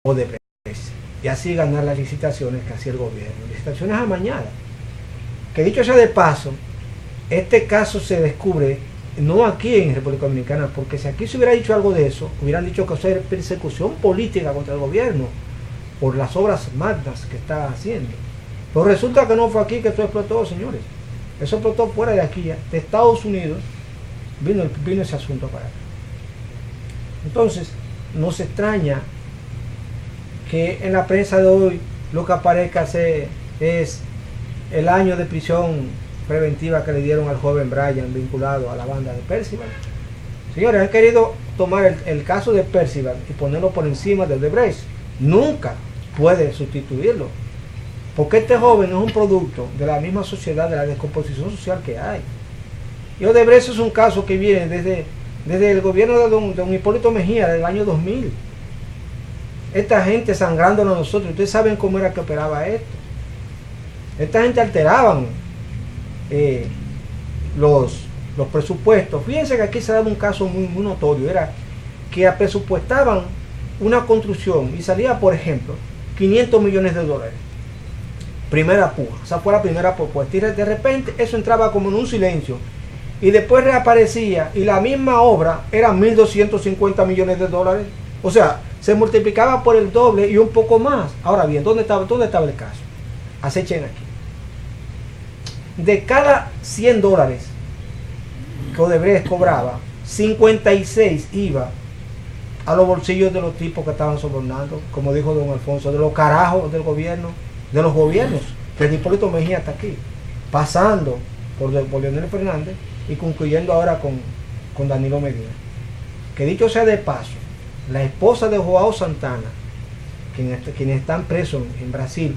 Odebrecht y así ganar las licitaciones que hacía el gobierno, licitaciones amañadas. Que dicho sea de paso, este caso se descubre no aquí en República Dominicana, porque si aquí se hubiera dicho algo de eso, hubieran dicho que eso es persecución política contra el gobierno por las obras magnas que está haciendo. Pero resulta que no fue aquí que esto explotó, señores. Eso explotó fuera de aquí, de Estados Unidos, vino ese asunto para acá. Entonces, no se extraña que en la prensa de hoy lo que aparezca es el año de prisión preventiva que le dieron al joven Brian vinculado a la banda de Percival. Señores, han querido tomar el caso de Percival y ponerlo por encima de Odebrecht. Nunca puede sustituirlo, porque este joven es un producto de la misma sociedad, de la descomposición social que hay. Y Odebrecht es un caso que viene desde el gobierno de don Hipólito Mejía, del año 2000. Esta gente sangrándonos a nosotros. Ustedes saben cómo era que operaba esto. Esta gente alteraban los presupuestos. Fíjense que aquí se daba un caso muy notorio. Era que presupuestaban una construcción y salía, por ejemplo, 500 millones de dólares. Primera puja. Esa fue la primera propuesta. Y de repente eso entraba como en un silencio. Y después reaparecía y la misma obra era 1.250 millones de dólares. O sea, se multiplicaba por el doble y un poco más. Ahora bien, ¿dónde estaba el caso? Acechen aquí. De cada 100 dólares que Odebrecht cobraba, 56 iba a los bolsillos de los tipos que estaban sobornando, como dijo don Alfonso, de los carajos del gobierno, de los gobiernos, desde Hipólito Mejía hasta aquí, pasando por Leonel Fernández y concluyendo ahora con Danilo Medina. Que dicho sea de paso, la esposa de Joao Santana, quienes están presos en Brasil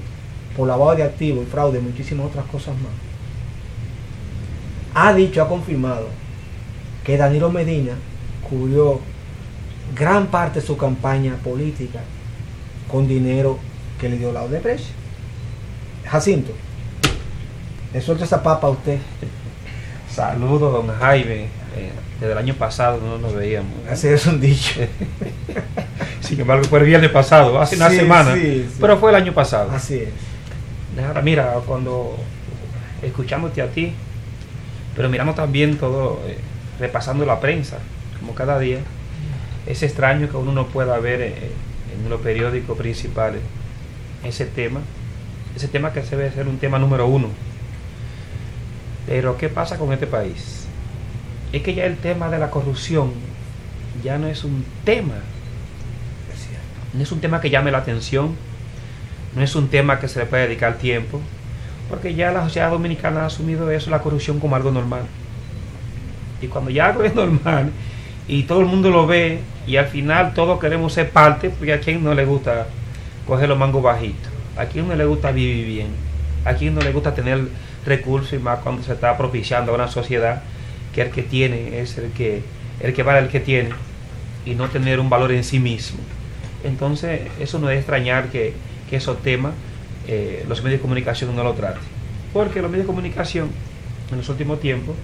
por lavado de activos y fraude y muchísimas otras cosas más, ha confirmado que Danilo Medina cubrió gran parte de su campaña política con dinero que le dio la Odebrecht. Jacinto, le suelto esa papa a usted. Saludos, don Jaime. Desde el año pasado no nos veíamos. Así es un dicho. Sin embargo, fue el viernes pasado, hace una semana. Sí. Pero fue el año pasado. Así es. Mira, cuando escuchándote a ti, pero mirando también todo, repasando la prensa, como cada día, es extraño que uno no pueda ver en los periódicos principales ese tema que se debe ser un tema número uno. Pero ¿qué pasa con este país? Es que ya el tema de la corrupción ya no es un tema. No es un tema que llame la atención, no es un tema que se le puede dedicar tiempo, porque ya la sociedad dominicana ha asumido eso, la corrupción, como algo normal. Y cuando ya algo es normal y todo el mundo lo ve y al final todos queremos ser parte, porque a quien no le gusta coger los mangos bajitos, a quien no le gusta vivir bien, a quien no le gusta tener recursos, y más cuando se está propiciando a una sociedad que el que tiene es el que vale el que tiene y no tener un valor en sí mismo. Entonces eso no es extrañar que esos temas los medios de comunicación no lo traten, porque los medios de comunicación en los últimos tiempos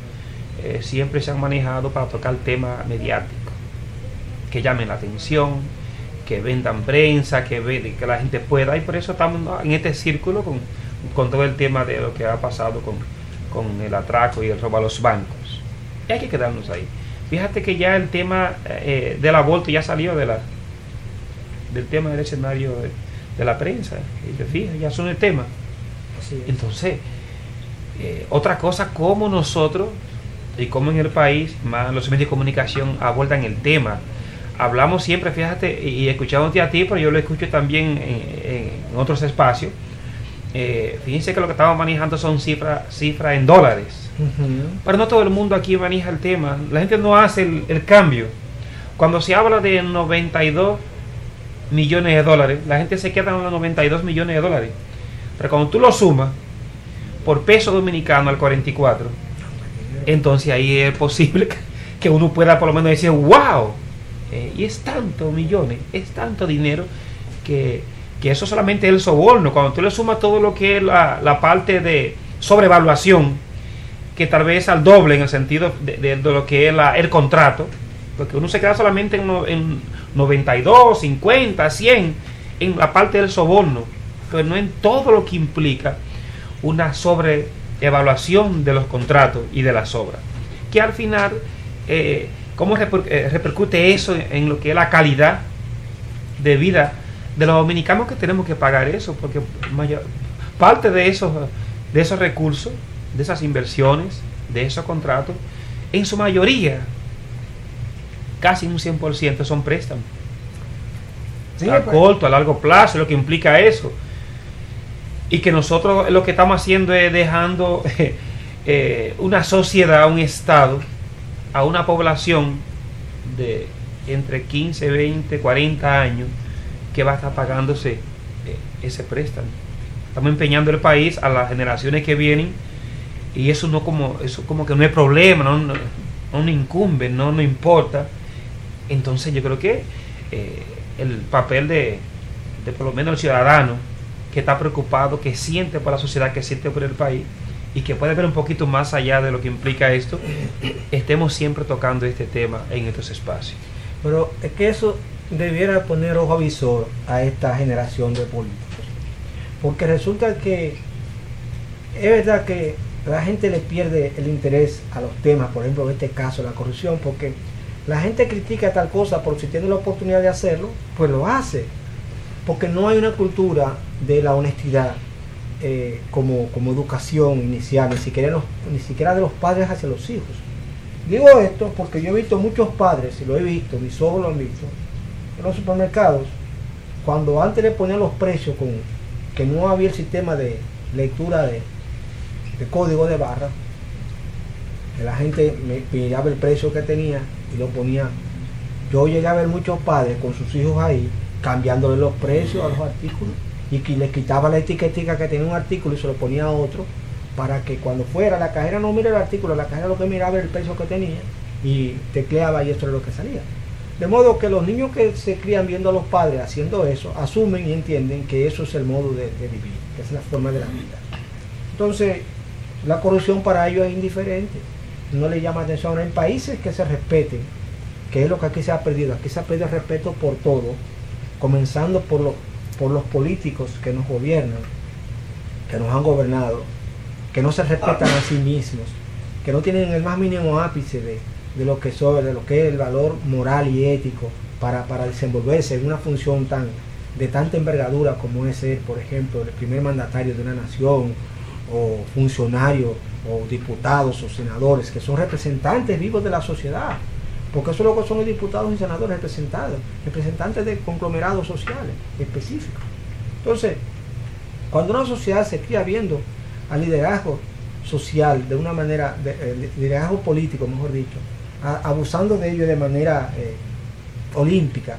siempre se han manejado para tocar temas mediáticos que llamen la atención, que vendan prensa, que la gente pueda, y por eso estamos en este círculo con todo el tema de lo que ha pasado con el atraco y el robo a los bancos. Y hay que quedarnos ahí. Fíjate que ya el tema del aborto ya salió del tema del escenario de la prensa, y te fijas, ya son el tema. Entonces, otra cosa, como nosotros y como en el país, más los medios de comunicación abordan el tema. Hablamos siempre, fíjate, y escuchándote a ti, pero yo lo escucho también en otros espacios. Fíjense que lo que estamos manejando son cifras en dólares. Pero no todo el mundo aquí maneja el tema. La gente no hace el cambio. Cuando se habla de 92 millones de dólares, la gente se queda en los 92 millones de dólares. Pero cuando tú lo sumas por peso dominicano al 44, entonces ahí es posible que uno pueda por lo menos decir, wow, y es tanto millones, es tanto dinero que eso solamente es el soborno. Cuando tú le sumas todo lo que es la parte de sobrevaluación, que tal vez al doble en el sentido de lo que es el contrato, porque uno se queda solamente en 92, 50, 100, en la parte del soborno, pero no en todo lo que implica una sobreevaluación de los contratos y de las obras. Que al final, ¿cómo repercute eso en lo que es la calidad de vida de los dominicanos que tenemos que pagar eso? Porque parte de esos recursos, de esas inversiones, de esos contratos, en su mayoría, casi un 100% son préstamos. Sí, a corto, a largo plazo, lo que implica eso. Y que nosotros lo que estamos haciendo es dejando una sociedad, un estado, a una población de entre 15, 20, 40 años que va a estar pagándose ese préstamo. Estamos empeñando el país a las generaciones que vienen, y eso como que no es problema, no nos incumbe, no importa. Entonces yo creo que el papel de por lo menos el ciudadano que está preocupado, que siente por la sociedad, que siente por el país y que puede ver un poquito más allá de lo que implica esto, estemos siempre tocando este tema en estos espacios. Pero es que eso debiera poner ojo avisor a esta generación de políticos, porque resulta que es verdad que la gente le pierde el interés a los temas, por ejemplo en este caso la corrupción, porque la gente critica tal cosa, por si tiene la oportunidad de hacerlo, pues lo hace, porque no hay una cultura de la honestidad como educación inicial, ni siquiera de los padres hacia los hijos. Digo esto porque yo he visto muchos padres, y lo he visto, mis ojos lo han visto, en los supermercados, cuando antes le ponían los precios, que no había el sistema de lectura de código de barra, la gente me miraba el precio que tenía y lo ponía. Yo llegué a ver muchos padres con sus hijos ahí, cambiándole los precios a los artículos, y que les quitaba la etiquetica que tenía un artículo y se lo ponía a otro, para que cuando fuera la cajera no mire el artículo, la cajera lo que miraba era el precio que tenía y tecleaba, y esto es lo que salía. De modo que los niños que se crían viendo a los padres haciendo eso, asumen y entienden que eso es el modo de vivir, que es la forma de la vida. Entonces, la corrupción para ellos es indiferente, no le llama atención. En países que se respeten, que es lo que aquí se ha perdido el respeto por todo, comenzando por los políticos que nos gobiernan, que nos han gobernado, que no se respetan a sí mismos, que no tienen el más mínimo ápice de lo que es el valor moral y ético para desenvolverse en una función de tanta envergadura como es ser, por ejemplo, el primer mandatario de una nación, o funcionarios, o diputados o senadores, que son representantes vivos de la sociedad, porque eso es lo que son los diputados y senadores, representantes de conglomerados sociales específicos. Entonces, cuando una sociedad se cría viendo al liderazgo social de una manera, liderazgo político, mejor dicho, abusando de ello de manera olímpica,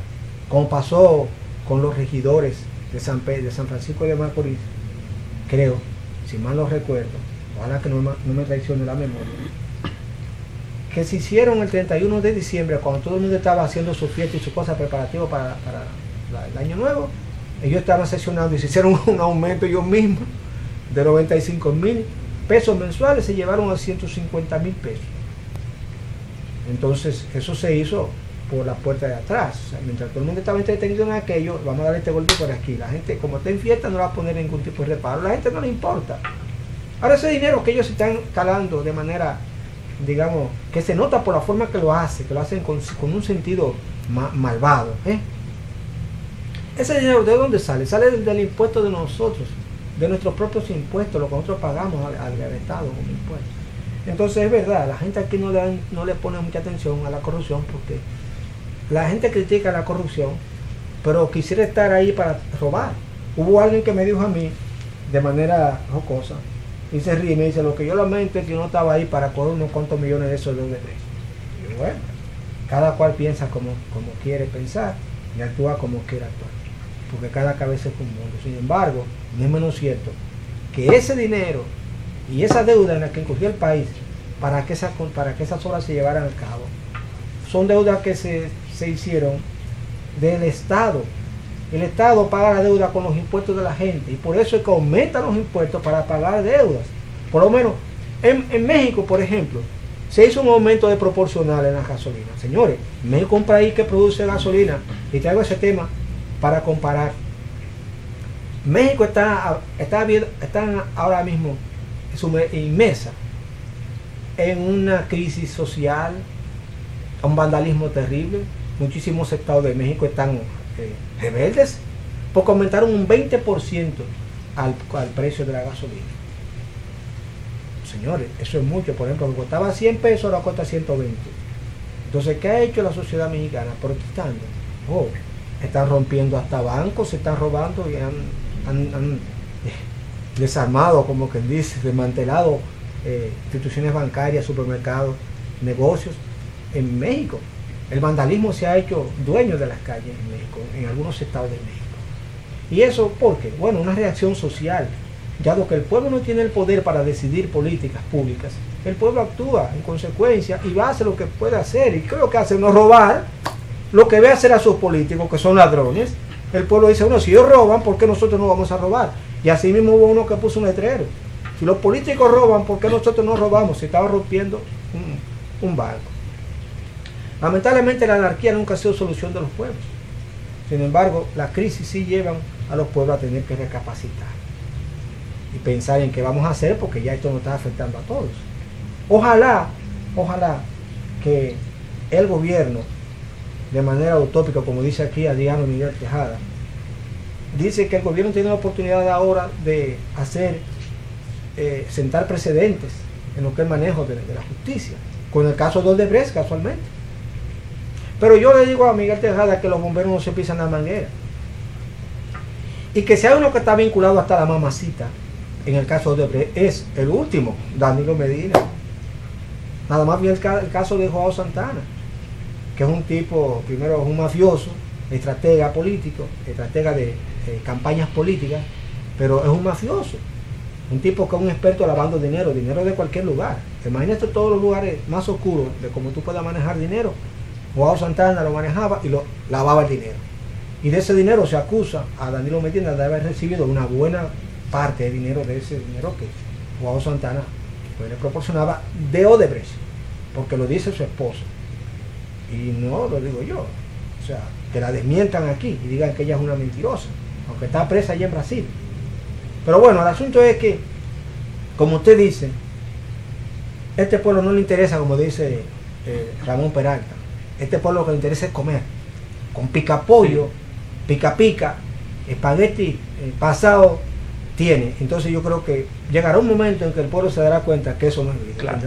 como pasó con los regidores de San Francisco de Macorís, creo, si mal no recuerdo, ojalá que no me traicione la memoria, que se hicieron el 31 de diciembre, cuando todo el mundo estaba haciendo su fiesta y su cosa preparativa para el año nuevo. Ellos estaban sesionando y se hicieron un aumento ellos mismos de 95,000 pesos mensuales, se llevaron a 150,000 pesos. Entonces eso se hizo por la puerta de atrás. O sea, mientras todo el mundo estaba entretenido en aquello, vamos a darle este golpe por aquí. La gente, como está en fiesta, no le va a poner ningún tipo de reparo. A la gente no le importa. Ahora ese dinero que ellos están calando de manera, digamos, que se nota por la forma que lo hacen con un sentido malvado. Ese dinero, ¿de dónde sale? Sale del impuesto de nosotros, de nuestros propios impuestos, lo que nosotros pagamos al Estado como impuestos. Entonces es verdad, la gente aquí no le pone mucha atención a la corrupción, porque la gente critica la corrupción, pero quisiera estar ahí para robar. Hubo alguien que me dijo a mí, de manera jocosa, y se ríe y me dice: lo que yo lamento es que yo no estaba ahí para coger unos cuantos millones de esos de Odebrecht. Y bueno, cada cual piensa como quiere pensar y actúa como quiere actuar, porque cada cabeza es un mundo. Sin embargo, no es menos cierto que ese dinero y esa deuda en la que incurrió el país para que esas obras se llevaran a cabo, son deudas que se hicieron del Estado. El Estado paga la deuda con los impuestos de la gente, y por eso es que aumentan los impuestos para pagar deudas. Por lo menos en México, por ejemplo, se hizo un aumento de proporcional en la gasolina. Señores, México es un país que produce gasolina, y traigo ese tema para comparar. México está ahora mismo inmersa en una crisis social, un vandalismo terrible. Muchísimos estados de México están rebeldes porque aumentaron un 20% al precio de la gasolina. Señores, eso es mucho. Por ejemplo, que costaba 100 pesos, ahora cuesta 120. Entonces, ¿qué ha hecho la sociedad mexicana? Protestando. Están rompiendo hasta bancos, se están robando y han desarmado, como quien dice, desmantelado instituciones bancarias, supermercados, negocios en México. El vandalismo se ha hecho dueño de las calles en México, en algunos estados de México. ¿Y eso por qué? Bueno, una reacción social. Ya que el pueblo no tiene el poder para decidir políticas públicas, el pueblo actúa en consecuencia y va a hacer lo que puede hacer. ¿Y qué es lo que hace? No robar lo que ve hacer a sus políticos, que son ladrones. El pueblo dice, bueno, si ellos roban, ¿por qué nosotros no vamos a robar? Y así mismo hubo uno que puso un letrero. Si los políticos roban, ¿por qué nosotros no robamos? Se estaba rompiendo un banco. Lamentablemente la anarquía nunca ha sido solución de los pueblos. Sin embargo, las crisis sí llevan a los pueblos a tener que recapacitar y pensar en qué vamos a hacer, porque ya esto nos está afectando a todos. Ojalá que el gobierno, de manera utópica, como dice aquí Adriano Miguel Tejada, dice que el gobierno tiene la oportunidad ahora de hacer, sentar precedentes en lo que es el manejo de la justicia, con el caso de Odebrecht casualmente. Pero yo le digo a Miguel Tejada que los bomberos no se pisan la manguera, y que si hay uno que está vinculado hasta la mamacita, en el caso de Odebrecht, es el último, Danilo Medina. Nada más bien el caso de Joao Santana, que es un tipo, primero es un mafioso, estratega político, estratega de campañas políticas, pero es un mafioso, un tipo que es un experto lavando dinero de cualquier lugar. Imagínate todos los lugares más oscuros de cómo tú puedas manejar dinero. Joao Santana lo manejaba y lo lavaba el dinero. Y de ese dinero se acusa a Danilo Medina de haber recibido una buena parte de dinero, de ese dinero que Joao Santana le proporcionaba de Odebrecht, porque lo dice su esposa. Y no lo digo yo. O sea, que la desmientan aquí y digan que ella es una mentirosa, aunque está presa allá en Brasil. Pero bueno, el asunto es que, como usted dice, este pueblo no le interesa, como dice Ramón Peralta, este pueblo lo que le interesa es comer, con pica pollo, pica pica, espagueti pasado tiene. Entonces yo creo que llegará un momento en que el pueblo se dará cuenta que eso no es vida. Claro.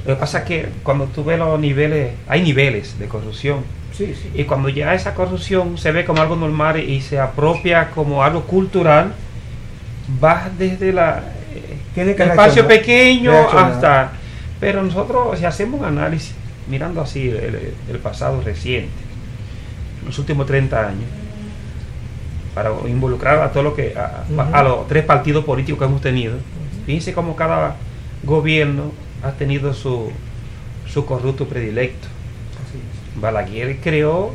Lo que pasa es que cuando tú ves los niveles, hay niveles de corrupción. Sí, sí. Y cuando ya esa corrupción se ve como algo normal y se apropia como algo cultural, va desde el espacio pequeño hasta... Pero nosotros, si hacemos un análisis, mirando así el pasado reciente, los últimos 30 años, para involucrar a todo lo que a los tres partidos políticos que hemos tenido, fíjense cómo cada gobierno ha tenido su corrupto predilecto. Balaguer creó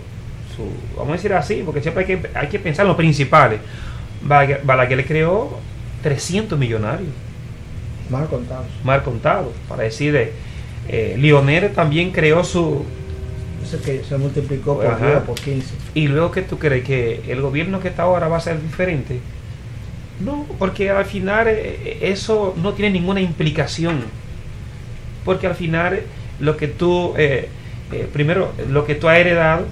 vamos a decir así, porque siempre hay que pensar en los principales. Balaguer creó 300 millonarios mal contados, para decir Lionel también creó su... Eso que se multiplicó por 15. Y luego, que tú crees que el gobierno que está ahora va a ser diferente. No, porque al final eso no tiene ninguna implicación, porque al final lo que tú primero, lo que tú has heredado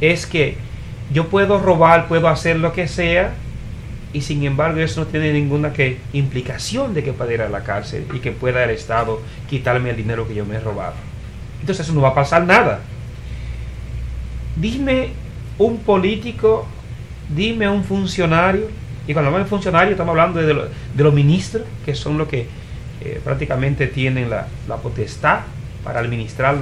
es que yo puedo robar, puedo hacer lo que sea, y sin embargo eso no tiene ninguna implicación de que pueda ir a la cárcel y que pueda el Estado quitarme el dinero que yo me he robado. Entonces eso no va a pasar nada. Dime un político, dime un funcionario, y cuando hablamos de funcionario estamos hablando de los ministros, que son los que prácticamente tienen la potestad para administrar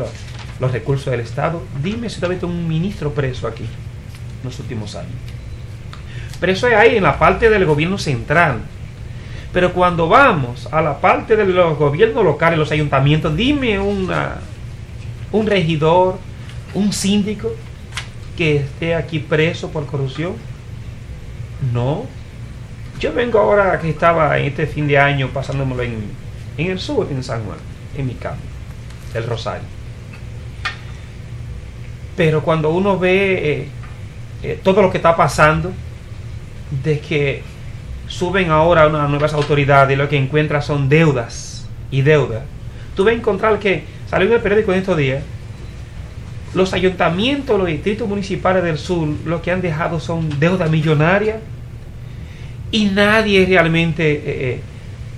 los recursos del Estado. Dime si todavía un ministro preso aquí en los últimos años. Preso es ahí en la parte del gobierno central. Pero cuando vamos a la parte de los gobiernos locales, los ayuntamientos, dime un regidor, un síndico que esté aquí preso por corrupción. No. Yo vengo ahora, que estaba en este fin de año pasándomelo en el sur, en San Juan, en mi campo, el Rosario. Pero cuando uno ve todo lo que está pasando, de que suben ahora unas nuevas autoridades y lo que encuentran son deudas y deudas. Tú vas a encontrar que salió en el periódico en estos días, los ayuntamientos, los distritos municipales del sur, lo que han dejado son deudas millonarias y nadie realmente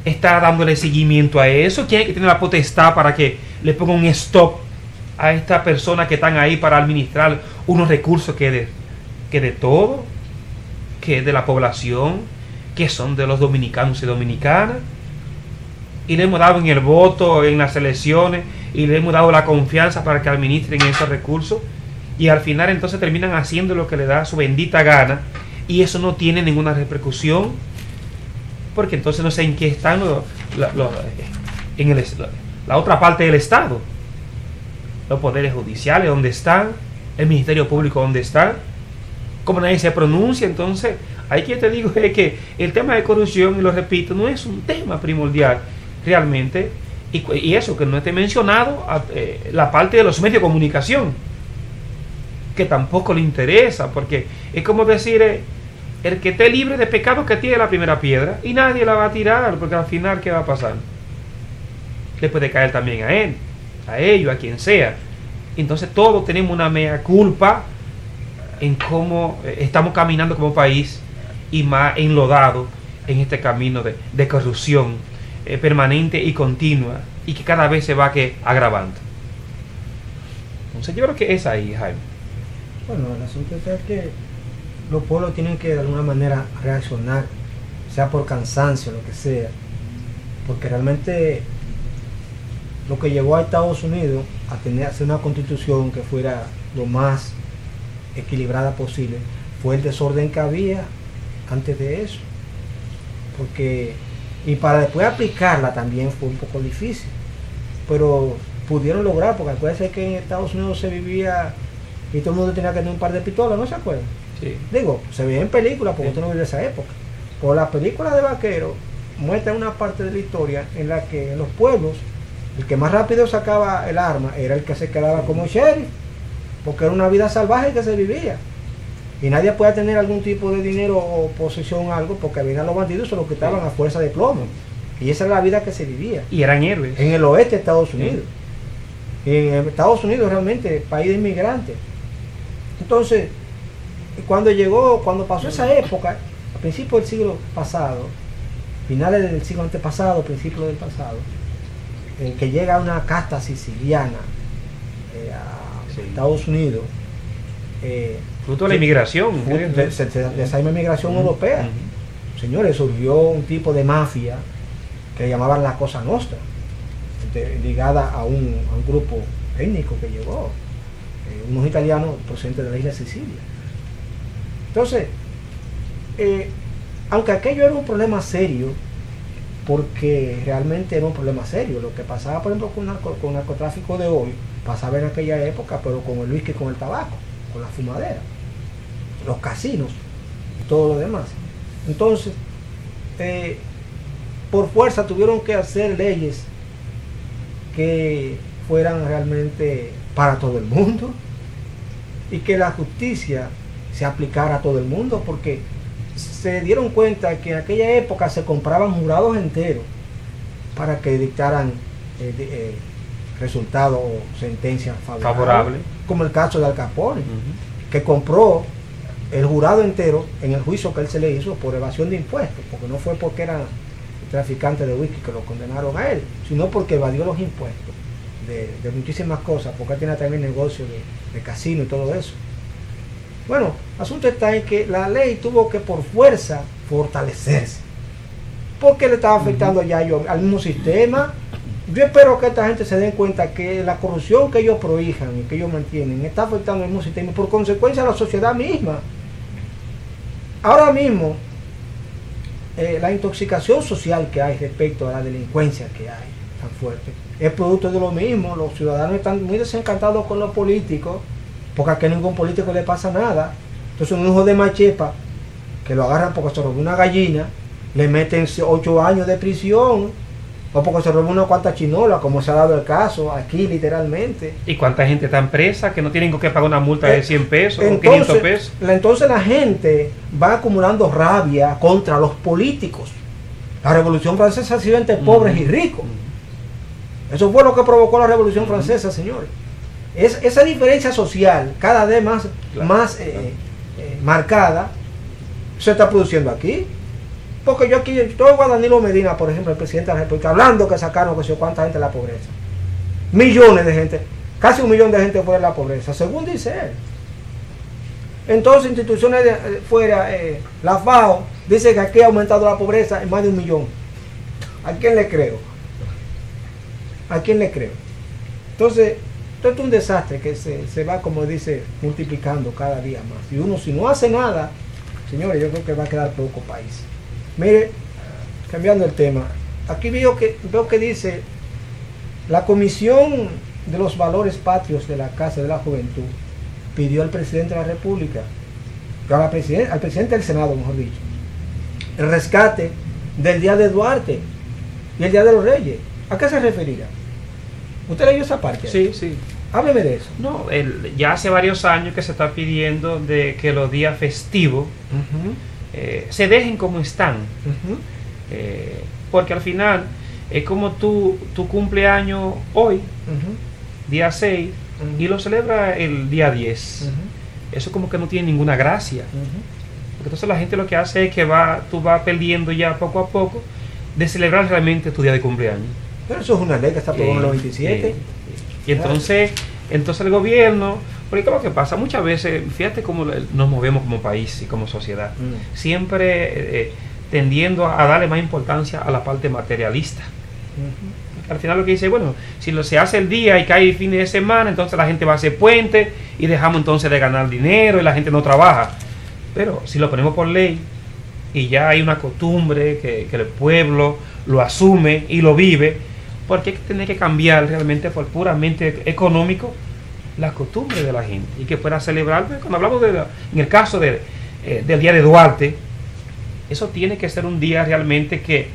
está dándole seguimiento a eso. ¿Quién es que tiene la potestad para que le ponga un stop a estas personas que están ahí para administrar unos recursos que de todo, que es de la población, que son de los dominicanos y dominicanas? Y le hemos dado en el voto, en las elecciones, y le hemos dado la confianza para que administren esos recursos, y al final entonces terminan haciendo lo que le da su bendita gana, y eso no tiene ninguna repercusión, porque entonces no sé en qué están la otra parte del Estado, los poderes judiciales, ¿dónde están? El Ministerio Público, ¿dónde está? Como nadie se pronuncia, entonces, ahí que te digo es que el tema de corrupción, y lo repito, no es un tema primordial realmente, y eso, que no esté mencionado la parte de los medios de comunicación, que tampoco le interesa, porque es como decir, el que esté libre de pecado que tire la primera piedra, y nadie la va a tirar, porque al final, ¿qué va a pasar? Le puede caer también a él, a ellos, a quien sea. Entonces todos tenemos una mea culpa en cómo estamos caminando como país, y más enlodado en este camino de corrupción permanente y continua, y que cada vez se va agravando. Entonces yo creo que es ahí, Jaime. Bueno, el asunto es que los pueblos tienen que de alguna manera reaccionar, sea por cansancio, lo que sea, porque realmente lo que llevó a Estados Unidos a hacer una constitución que fuera lo más equilibrada posible fue el desorden que había antes de eso, y para después aplicarla también fue un poco difícil, pero pudieron lograr, porque acuérdense que en Estados Unidos se vivía y todo el mundo tenía que tener un par de pistolas, ¿no se acuerdan? Sí. Digo, se veía en películas, porque usted no vive esa época, por las películas de vaqueros muestran una parte de la historia en la que en los pueblos el que más rápido sacaba el arma era el que se quedaba como sheriff, porque era una vida salvaje que se vivía, y nadie podía tener algún tipo de dinero o posesión o algo, porque venían los bandidos y se lo quitaban a fuerza de plomo, y esa era la vida que se vivía. Y eran héroes. En el oeste de Estados Unidos. Y en Estados Unidos realmente, país de inmigrantes. Entonces, cuando pasó esa época, a principios del siglo pasado, finales del siglo antepasado, principios del pasado, que llega una casta siciliana a Estados Unidos, fruto de la inmigración, de esa inmigración europea. Señores, surgió un tipo de mafia que llamaban la Cosa Nostra, ligada a un grupo étnico que llegó, unos italianos procedentes de la isla de Sicilia. Entonces, aunque aquello era un problema serio, porque realmente era un problema serio, lo que pasaba por ejemplo con el narcotráfico de hoy, pasaba en aquella época, pero con el whisky, con el tabaco, con la fumadera, los casinos y todo lo demás. Entonces, por fuerza tuvieron que hacer leyes que fueran realmente para todo el mundo, y que la justicia se aplicara a todo el mundo, porque se dieron cuenta que en aquella época se compraban jurados enteros para que dictaran resultados o sentencias favorables, como el caso de Al Capone, que compró el jurado entero en el juicio que él se le hizo por evasión de impuestos, porque no fue porque era traficante de whisky que lo condenaron a él, sino porque evadió los impuestos de muchísimas cosas, porque él tenía también negocio de casino y todo eso. Bueno, el asunto está en que la ley tuvo que por fuerza fortalecerse, porque le estaba afectando ya al mismo sistema. Yo espero que esta gente se den cuenta que la corrupción que ellos prohíjan y que ellos mantienen está afectando al mismo sistema, y por consecuencia a la sociedad misma. Ahora mismo, la intoxicación social que hay respecto a la delincuencia que hay tan fuerte es producto de lo mismo. Los ciudadanos están muy desencantados con los políticos, porque a que ningún político le pasa nada. Entonces un hijo de machepa que lo agarran porque se robó una gallina, le meten 8 años de prisión, o porque se robó una cuanta chinola, como se ha dado el caso aquí literalmente. ¿Y cuánta gente está presa que no tienen que pagar una multa de 100 pesos o Entonces, 500 pesos? Entonces la gente va acumulando rabia contra los políticos. La Revolución Francesa ha sido entre pobres y ricos. Eso fue lo que provocó la Revolución Francesa, señores. Esa diferencia social, cada vez más, marcada, se está produciendo aquí. Porque yo aquí oigo a Danilo Medina, por ejemplo, el presidente de la República, hablando que sacaron que sé cuánta gente de la pobreza. Millones de gente, casi 1 millón de gente fuera de la pobreza, según dice él. Entonces, instituciones de fuera, la FAO, dice que aquí ha aumentado la pobreza en más de 1 millón. ¿A quién le creo? ¿A quién le creo? Entonces, esto es un desastre que se va, como dice, multiplicando cada día más. Y uno, si no hace nada, señores, yo creo que va a quedar poco país. Mire, cambiando el tema, aquí veo que dice la Comisión de los Valores Patrios de la Casa de la Juventud pidió al presidente de la República, al presidente del Senado, mejor dicho, el rescate del Día de Duarte y el Día de los Reyes. ¿A qué se referirá? ¿Usted leyó esa parte? Sí, sí. Hábleme de eso. No, ya hace varios años que se está pidiendo de que los días festivos se dejen como están. Porque al final es como tu cumpleaños hoy, día 6, y lo celebra el día 10. Eso como que no tiene ninguna gracia. Porque entonces la gente lo que hace es que tú vas perdiendo ya poco a poco de celebrar realmente tu día de cumpleaños. Pero eso es una ley que está aprobada en los 27. Y entonces el gobierno, porque ¿qué es lo que pasa? Muchas veces, fíjate cómo nos movemos como país y como sociedad, siempre tendiendo a darle más importancia a la parte materialista. Al final lo que dice, bueno, si se hace el día y cae el fin de semana, entonces la gente va a hacer puente y dejamos entonces de ganar dinero y la gente no trabaja. Pero si lo ponemos por ley y ya hay una costumbre que el pueblo lo asume y lo vive, porque hay que tener que cambiar realmente por puramente económico las costumbres de la gente y que pueda celebrar. Cuando hablamos en el caso del Día de Duarte, eso tiene que ser un día realmente que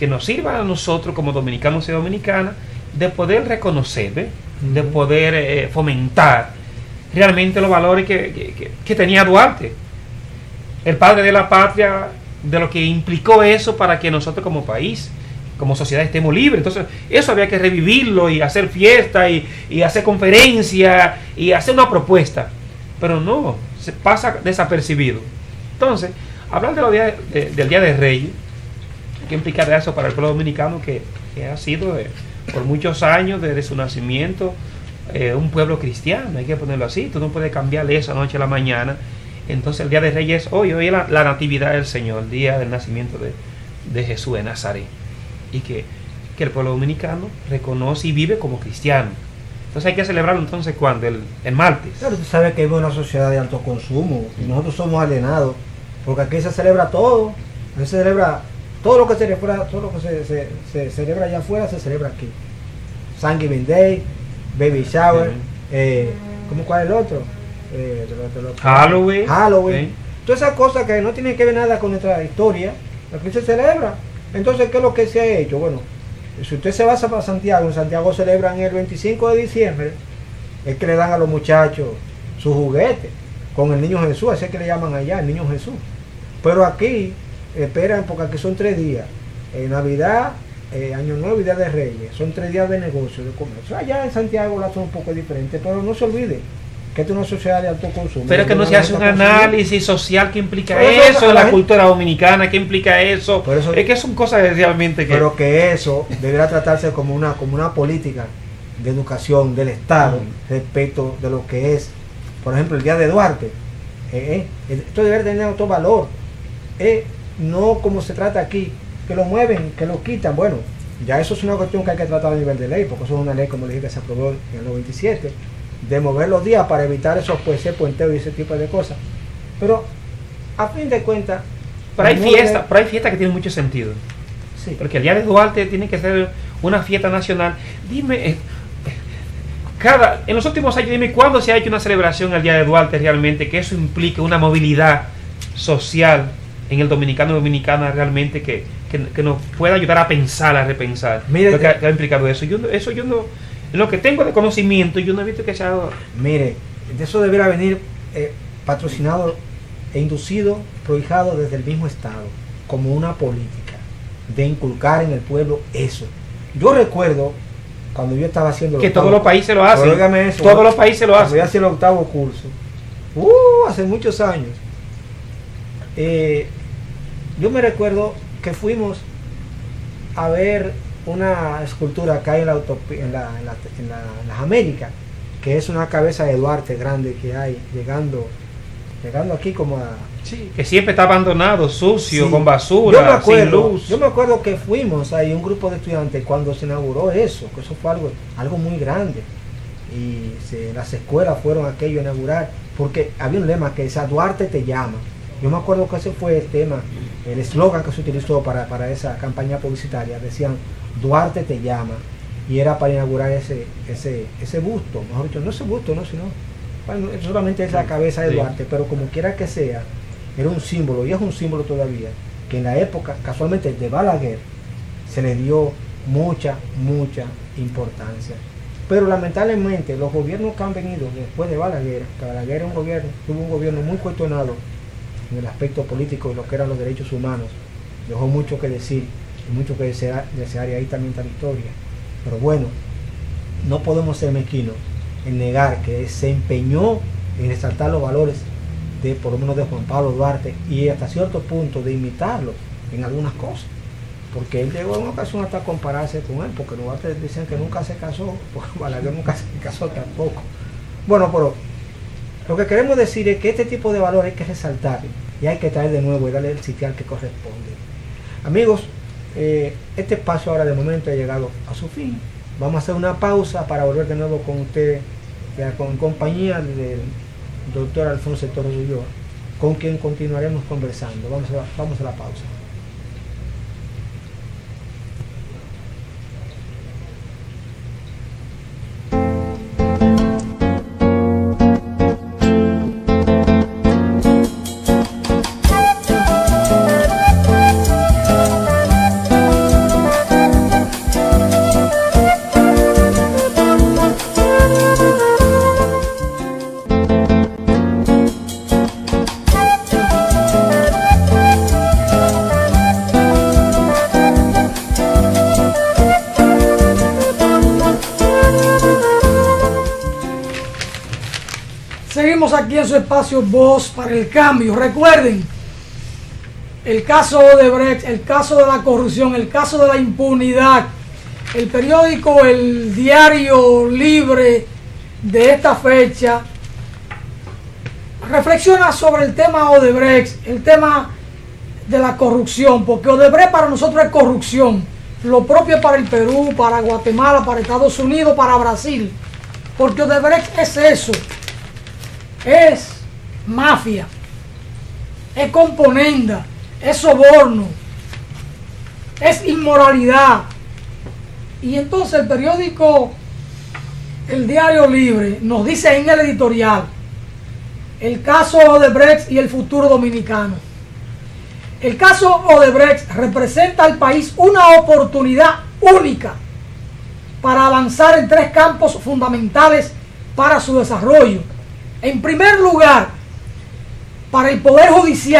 nos sirva a nosotros como dominicanos y dominicanas de poder reconocer, de poder fomentar realmente los valores que tenía Duarte, el padre de la patria, de lo que implicó eso para que nosotros como país, como sociedad, estemos libres. Entonces eso había que revivirlo y hacer fiesta y hacer conferencia y hacer una propuesta, pero no, se pasa desapercibido. Entonces, hablar del Día de Reyes, ¿qué implica eso para el pueblo dominicano que ha sido por muchos años desde su nacimiento un pueblo cristiano? Hay que ponerlo así, tú no puedes cambiarle eso noche a la mañana. Entonces el Día de Reyes hoy es la natividad del Señor, el día del nacimiento de Jesús de Nazaret, y que el pueblo dominicano reconoce y vive como cristiano. Entonces hay que celebrarlo entonces cuando el martes. Claro, tú sabes que hay una sociedad de alto consumo y nosotros somos alienados, porque aquí se celebra todo, aquí se celebra todo lo que se celebra allá afuera, se celebra aquí. Thanksgiving Day, Baby Shower, ¿cómo cuál es el otro? Halloween. Todas esas cosas que no tienen que ver nada con nuestra historia, aquí se celebra. Entonces, ¿qué es lo que se ha hecho? Bueno, si usted se va para Santiago, en Santiago celebran el 25 de diciembre, es que le dan a los muchachos sus juguetes con el niño Jesús, así es que le llaman allá, el niño Jesús. Pero aquí esperan, porque aquí son 3 días, Navidad, Año Nuevo y Día de Reyes, son 3 días de negocio, de comercio. Allá en Santiago la son un poco diferente, pero no se olvide que esta es una sociedad de alto consumo. Pero que no se hace un análisis social que implica eso, en la cultura dominicana, que implica eso. Es que son cosas realmente que... Pero que eso debería tratarse como una política de educación del Estado respecto de lo que es, por ejemplo, el Día de Duarte. Esto debería tener otro valor. No como se trata aquí, que lo mueven, que lo quitan. Bueno, ya eso es una cuestión que hay que tratar a nivel de ley, porque eso es una ley, como le dije, que se aprobó en los 27, de mover los días para evitar esos puenteos y ese tipo de cosas. Pero a fin de cuentas, pero hay fiestas que tienen mucho sentido. Sí. Porque el Día de Duarte tiene que ser una fiesta nacional. Dime, en los últimos años, dime cuándo se ha hecho una celebración al Día de Duarte realmente, que eso implique una movilidad social en el dominicano o dominicana realmente que nos pueda ayudar a pensar, a repensar. Mire, lo que ha implicado eso. Yo no, en lo que tengo de conocimiento, yo no he visto que sea... Mire, de eso deberá venir patrocinado e inducido, prohijado desde el mismo Estado, como una política de inculcar en el pueblo eso. Yo recuerdo cuando yo estaba haciendo que todos los países lo hacen. Eso, todos los países lo hacen. Yo hacía el octavo curso. Hace muchos años. Yo me recuerdo que fuimos a ver una escultura acá en las Américas, que es una cabeza de Duarte grande que hay, llegando aquí como a... Sí, que siempre está abandonado, sucio, Sí. con basura, sin luz. Yo me acuerdo que fuimos ahí, un grupo de estudiantes, cuando se inauguró eso, que eso fue algo muy grande. Y las escuelas fueron aquello a inaugurar, porque había un lema que decía Duarte te llama. Yo me acuerdo que ese fue el tema, el eslogan que se utilizó para esa campaña publicitaria. Decían Duarte te llama, y era para inaugurar ese busto, mejor dicho, no ese busto, no, sino solamente es la cabeza de Duarte, pero como quiera que sea, era un símbolo, y es un símbolo todavía, que en la época, casualmente de Balaguer, se le dio mucha importancia. Pero lamentablemente los gobiernos que han venido después de Balaguer, que Balaguer tuvo un gobierno muy cuestionado en el aspecto político de lo que eran los derechos humanos, dejó mucho que decir y mucho que desear, y ahí también está la historia. Pero bueno, no podemos ser mezquinos en negar que se empeñó en resaltar los valores por lo menos de Juan Pablo Duarte, y hasta cierto punto de imitarlo en algunas cosas, porque él llegó en una ocasión hasta compararse con él, porque los Duarte dicen que nunca se casó, porque Balaguer nunca se casó tampoco. Bueno, pero lo que queremos decir es que este tipo de valores hay que resaltar y hay que traer de nuevo y darle el sitial que corresponde. Amigos, este espacio ahora de momento ha llegado a su fin. Vamos a hacer una pausa para volver de nuevo con usted, con compañía del doctor Alfonso Torres Ulloa, con quien continuaremos conversando. Vamos a la pausa. Seguimos aquí en su espacio Voz para el Cambio. Recuerden, el caso Odebrecht, el caso de la corrupción, el caso de la impunidad. El periódico El Diario Libre de esta fecha reflexiona sobre el tema Odebrecht, el tema de la corrupción, porque Odebrecht para nosotros es corrupción, lo propio para el Perú, para Guatemala, para Estados Unidos, para Brasil, porque Odebrecht es eso. Es mafia, es componenda, es soborno, es inmoralidad. Y entonces el periódico El Diario Libre nos dice en el editorial el caso Odebrecht y el futuro dominicano. El caso Odebrecht representa al país una oportunidad única para avanzar en 3 campos fundamentales para su desarrollo. En primer lugar, para el Poder Judicial,